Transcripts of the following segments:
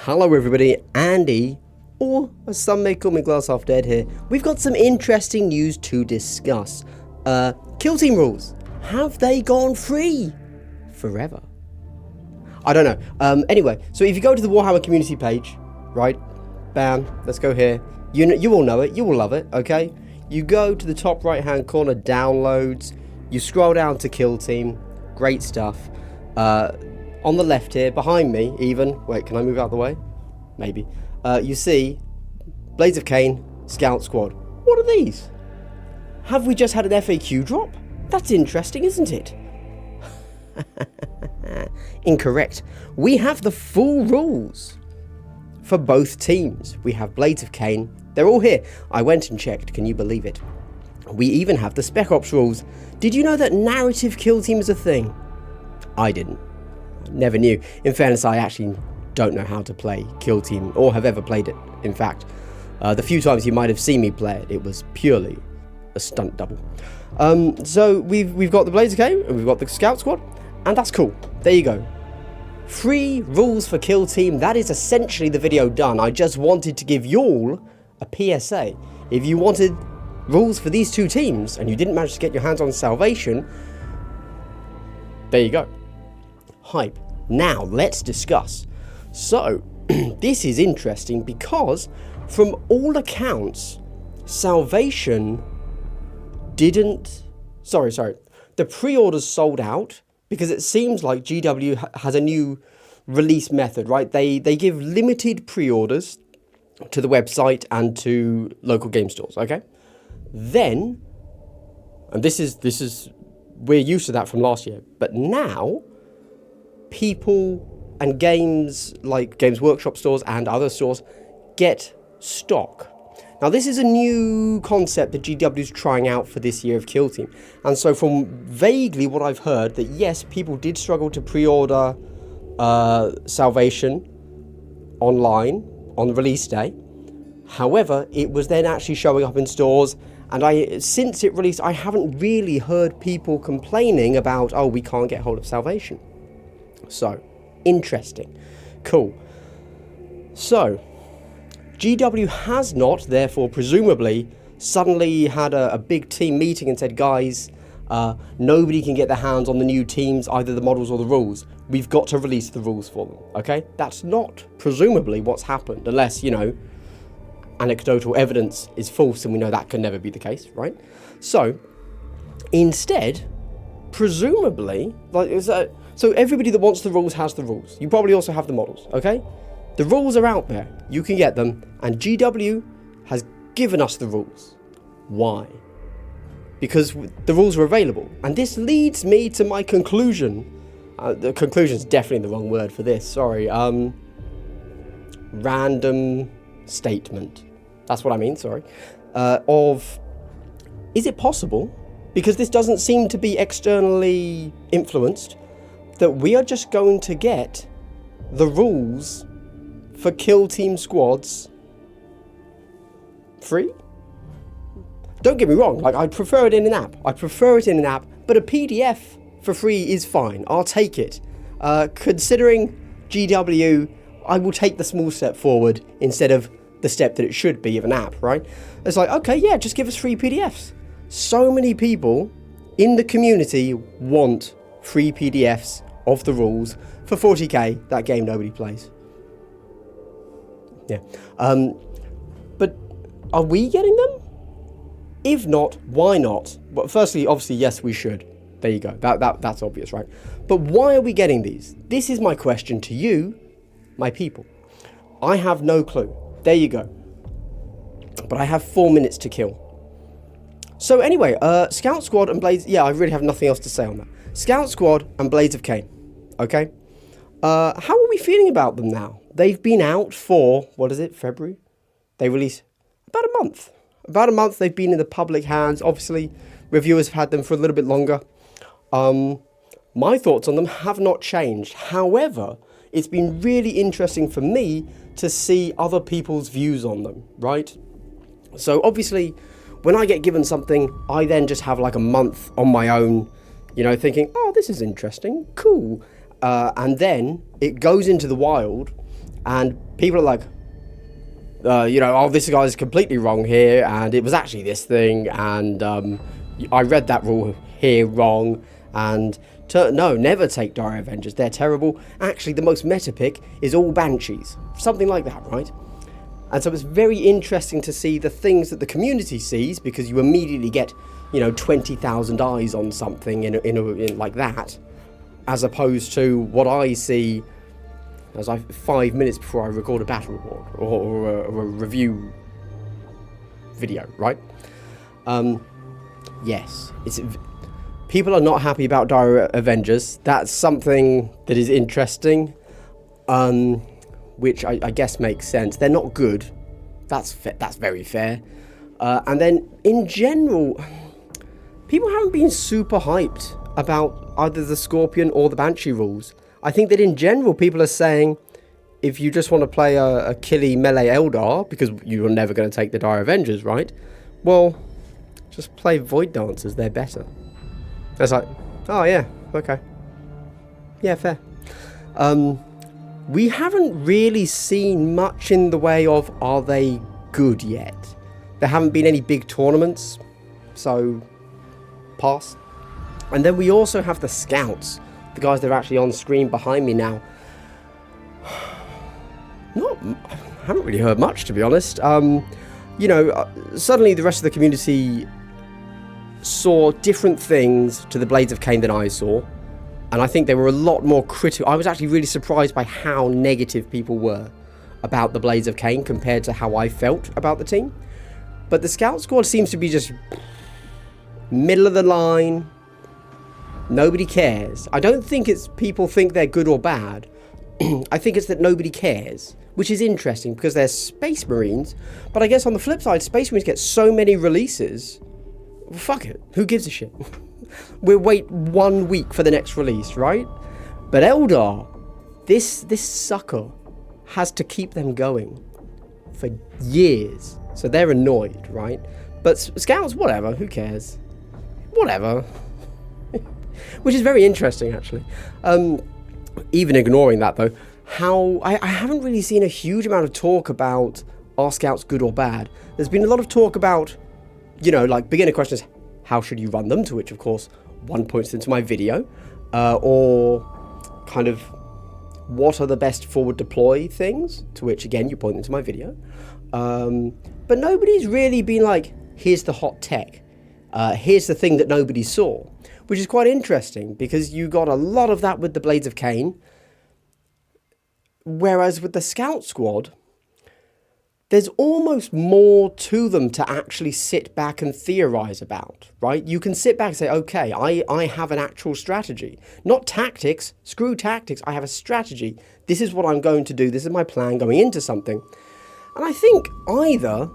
Hello everybody, Andy, or as some may call me, Glass Half Dead here. We've got some interesting news to discuss. Kill team rules. Have they gone free? Forever? I don't know. Anyway, so if you go to the Warhammer community page, right, bam, let's go here. You all know it, you will love it, okay? You go to the top right hand corner, downloads, you scroll down to kill team, great stuff. On the left here, behind me even, wait, can I move out of the way? Maybe. You see, Blades of Cain, Scout Squad. What are these? Have we just had an FAQ drop? That's interesting, isn't it? Incorrect. We have the full rules for both teams. We have Blades of Cain. They're all here. I went and checked, can you believe it? We even have the Spec Ops rules. Did you know that narrative kill team is a thing? I didn't. Never knew. In fairness, I actually don't know how to play kill team or have ever played it. In fact, the few times you might have seen me play it, it was purely a stunt double. So we've got the Blades of Cain and we've got the Scout Squad, and that's cool. There you go. Free rules for kill team. That is essentially the video done. I just wanted to give y'all a PSA. If you wanted rules for these two teams and you didn't manage to get your hands on Salvation, there you go. Hype. Now let's discuss. So this is interesting because from all accounts Salvation didn't the pre-orders sold out because it seems like GW has a new release method, right? They give limited pre-orders to the website and to local game stores, okay? Then, and this is we're used to that from last year, but now people and games like Games Workshop stores and other stores get stock. Now this is a new concept that GW is trying out for this year of Kill Team, and so from vaguely what I've heard, that yes, people did struggle to pre-order Salvation online on release day. However, it was then actually showing up in stores, and since it released, I haven't really heard people complaining about, oh, we can't get hold of Salvation. So, interesting. Cool. So, GW has not, therefore, presumably, suddenly had a big team meeting and said, guys, nobody can get their hands on the new teams, either the models or the rules. We've got to release the rules for them, okay? That's not, presumably, what's happened, unless, you know, anecdotal evidence is false, and we know that can never be the case, right? So, instead, presumably, so everybody that wants the rules has the rules. You probably also have the models, okay? The rules are out there. You can get them, and GW has given us the rules. Why? Because the rules were available. And this leads me to my conclusion. The conclusion is definitely the wrong word for this, sorry. Random statement. That's what I mean, sorry. Is it possible, because this doesn't seem to be externally influenced, that we are just going to get the rules for kill team squads free? Don't get me wrong, like, I'd prefer it in an app. But a PDF for free is fine. I'll take it. Considering GW, I will take the small step forward instead of the step that it should be of an app, right? It's like, okay, yeah, just give us free PDFs. So many people in the community want free PDFs of the rules for 40k, that game nobody plays. Yeah. But are we getting them? If not, why not? Well, firstly, obviously, yes, we should. There you go. That's obvious, right? But why are we getting these? This is my question to you, my people. I have no clue. There you go. But I have 4 minutes to kill. So anyway, Scout Squad and Blades... Yeah, I really have nothing else to say on that. Scout Squad and Blades of Cain. Okay? How are we feeling about them now? They've been out for, what is it, February? They released about a month. About a month they've been in the public hands. Obviously, reviewers have had them for a little bit longer. My thoughts on them have not changed. However, it's been really interesting for me to see other people's views on them, right? So obviously, when I get given something, I then just have like a month on my own, you know, thinking, oh, this is interesting, cool. And then it goes into the wild, And people are like, oh, this guy's completely wrong here, and it was actually this thing, and I read that rule here wrong, and no, never take Dire Avengers, they're terrible. Actually, the most meta pick is all Banshees, something like that, right? And so it's very interesting to see the things that the community sees, because you immediately get, 20,000 eyes on something in like that, as opposed to what I see as 5 minutes before I record a battle report or a review video, right? Yes, people are not happy about Dire Avengers. That's something that is interesting, which I guess makes sense. They're not good. That's very fair. And then in general, people haven't been super hyped about either the Scorpion or the Banshee rules. I think that in general, people are saying, if you just want to play a killy melee Eldar, because you're never going to take the Dire Avengers, right? Well, just play Void Dancers, they're better. It's like, oh yeah, okay. Yeah, fair. We haven't really seen much in the way of, are they good yet? There haven't been any big tournaments, so pass. And then we also have the Scouts, the guys that are actually on screen behind me now. I haven't really heard much, to be honest. Suddenly the rest of the community saw different things to the Blades of Cain than I saw. And I think they were a lot more critical. I was actually really surprised by how negative people were about the Blades of Cain compared to how I felt about the team. But the Scout squad seems to be just middle of the line. Nobody cares. I don't think it's people think they're good or bad. I think it's that nobody cares, which is interesting because they're Space Marines. But I guess on the flip side, Space Marines get so many releases. Well, fuck it. Who gives a shit? We'll wait 1 week for the next release, right? But Eldar, this sucker has to keep them going for years. So they're annoyed, right? But Scouts, whatever. Who cares? Whatever. Which is very interesting, actually. Even ignoring that, though, how I haven't really seen a huge amount of talk about, are Scouts good or bad? There's been a lot of talk about, like beginner questions, how should you run them? To which, of course, one points into my video. Or kind of, what are the best forward deploy things? To which, again, you point into my video. But nobody's really been like, here's the hot tech. Here's the thing that nobody saw. Which is quite interesting, because you got a lot of that with the Blades of Cain. Whereas with the Scout Squad, there's almost more to them to actually sit back and theorize about, right? You can sit back and say, okay, I have an actual strategy. Not tactics, screw tactics, I have a strategy. This is what I'm going to do, this is my plan going into something. And I think either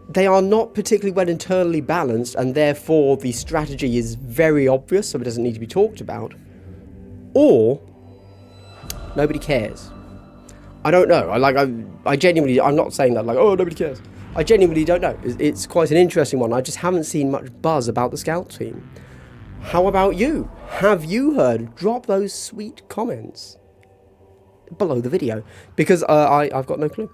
they are not particularly well internally balanced, and therefore the strategy is very obvious, so it doesn't need to be talked about, or nobody cares. I don't know. I genuinely, I'm not saying that like, oh, nobody cares. I genuinely don't know. It's quite an interesting one. I just haven't seen much buzz about the Scout team. How about you? Have you heard? Drop those sweet comments below the video, because I've got no clue.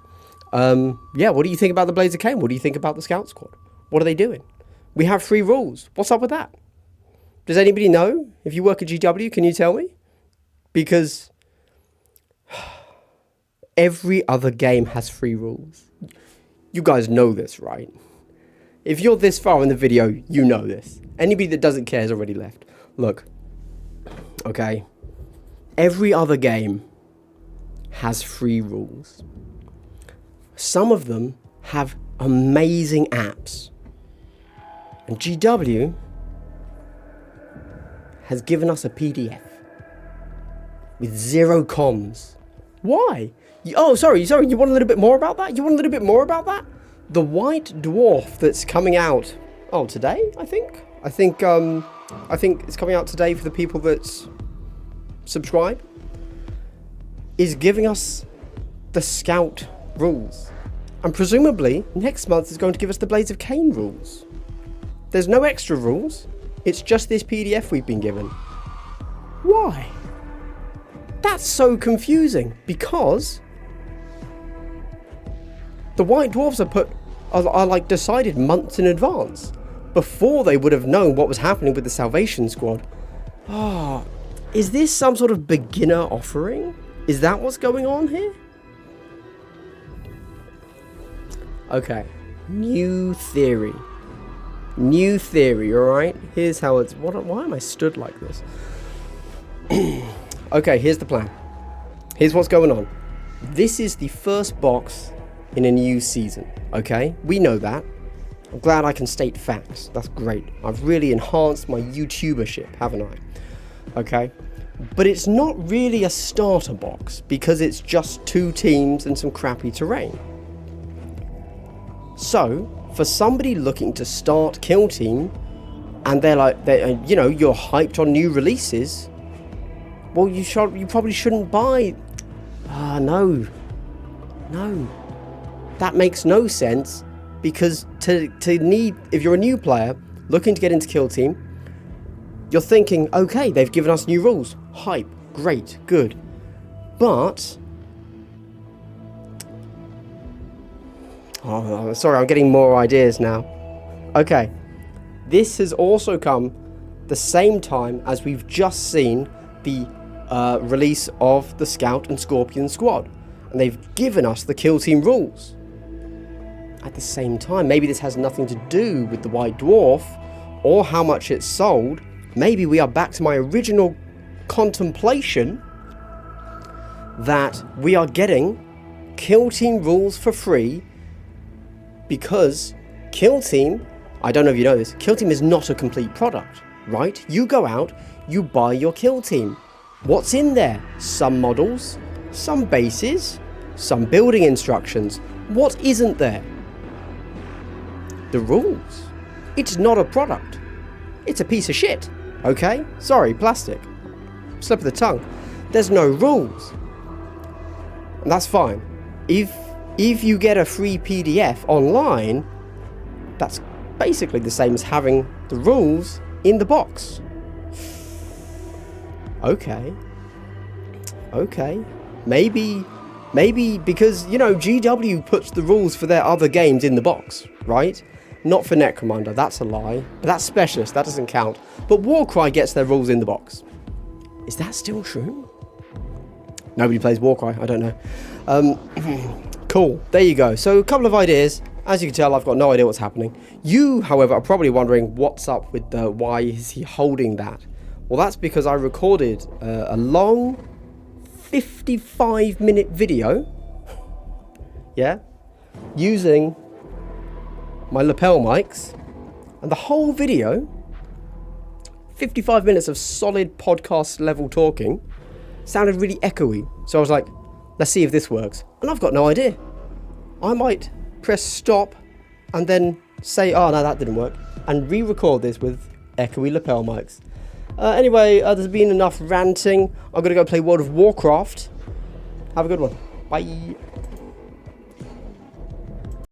What do you think about the Blades of Cain? What do you think about the Scout Squad? What are they doing? We have 3 rules. What's up with that? Does anybody know? If you work at GW, can you tell me? Because every other game has 3 rules. You guys know this, right? If you're this far in the video, you know this. Anybody that doesn't care has already left. Look, okay, every other game has 3 rules. Some of them have amazing apps. And GW has given us a PDF with 0 comms. Why? Sorry, you want a little bit more about that? The White Dwarf that's coming out, today, I think? I think it's coming out today for the people that subscribe, is giving us the Scout rules. And presumably, next month is going to give us the Blades of Cain rules. There's no extra rules. It's just this PDF we've been given. Why? That's so confusing, because The White Dwarfs are like decided months in advance, before they would have known what was happening with the Salvation Squad. Ah, is this some sort of beginner offering? Is that what's going on here? Okay, new theory. New theory, alright? Here's how it's... Why am I stood like this? Okay, here's the plan. Here's what's going on. This is the first box in a new season, okay? We know that. I'm glad I can state facts. That's great. I've really enhanced my YouTubership, haven't I? Okay? But it's not really a starter box because it's just 2 teams and some crappy terrain. So, for somebody looking to start Kill Team, and they're you're hyped on new releases, well, you probably shouldn't buy. No. That makes no sense, because if you're a new player looking to get into Kill Team, you're thinking, okay, they've given us new rules. Hype, great, good. But sorry, I'm getting more ideas now. Okay, this has also come the same time as we've just seen the release of the Scout and Scorpion squad, and they've given us the Kill Team rules at the same time. Maybe this has nothing to do with the White Dwarf or how much it's sold. Maybe we are back to my original contemplation that we are getting Kill Team rules for free, because Kill Team, I don't know if you know this, Kill Team is not a complete product, right? You go out, you buy your Kill Team. What's in there? Some models, some bases, some building instructions. What isn't there? The rules. It's not a product. It's a piece of shit, okay? Sorry, plastic. Slip of the tongue. There's no rules. And that's fine. If you get a free PDF online, that's basically the same as having the rules in the box. Okay. Maybe because, GW puts the rules for their other games in the box, right? Not for Necromunda, that's a lie. But that's Specialist, that doesn't count. But Warcry gets their rules in the box. Is that still true? Nobody plays Warcry, I don't know. Cool, there you go. So a couple of ideas. As you can tell, I've got no idea what's happening. You, however, are probably wondering what's up with why is he holding that? Well, that's because I recorded a long 55-minute video, yeah, using my lapel mics, and the whole video, 55 minutes of solid podcast level talking, sounded really echoey. So I was like, let's see if this works. And I've got no idea. I might press stop and then say, oh no, that didn't work, and re-record this with echoey lapel mics. Anyway, there's been enough ranting. I'm going to go play World of Warcraft. Have a good one. Bye.